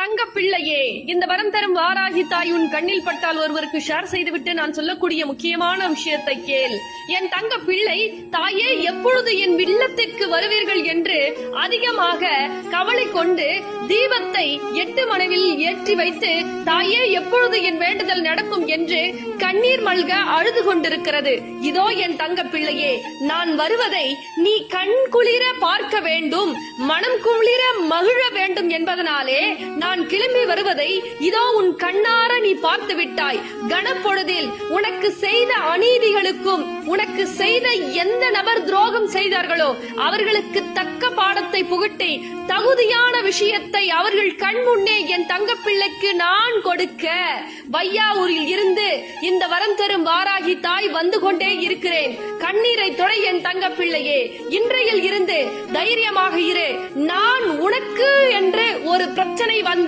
தங்க பிள்ளையே, இந்த வரம் தரும் வாராகி தாய் உன் கண்ணில் பட்டால் ஒருவருக்கு ஷேர் செய்துவிட்டு நான் சொல்லக்கூடிய முக்கியமான விஷயத்தை கேள். என் தங்க பிள்ளை, தாயே எப்பொழுது என் இல்லத்திற்கு வருவீர்கள் என்று அதிகமாக கவலை கொண்டு தீபத்தை 8 மனைவில் ஏற்றி வைத்து தாயே எப்பொழுது என் வேண்டுதல் நடக்கும் என்று கண்ணீர் மல்க அழுது கொண்டிருக்கிறது. இதோ என் தங்க பிள்ளையே, நான் வருவதை நீ கண் குளிர பார்க்க வேண்டும், மனம் குளிர மகிழ வேண்டும் என்பதனாலே நான் கிளம்பி வருவதை இதோ உன் கண்ணார நீ பார்த்து விட்டாய். கணப்பொழுதில் உனக்கு செய்த அநீதிகளுக்கும் உனக்கு செய்த எந்த நபர் துரோகம் செய்தார்களோ அவர்களுக்கு தக்க பாடத்தை புகட்டி தகுதியான விஷயத்தை அவர்கள் கண் முன்னே என் தங்க பிள்ளைக்கு நான் கொடுக்க வையாவூரில் இருந்து இந்த வரம் தரும் வாராகி தாய் வந்து கொண்டே இருக்கிறேன். கண்ணீரை தொடை என் தங்க பிள்ளையே, இன்றையில் இருந்து தைரியமாக இரு. நான் உனக்கு என்று ஒரு பிரச்சனை வந்து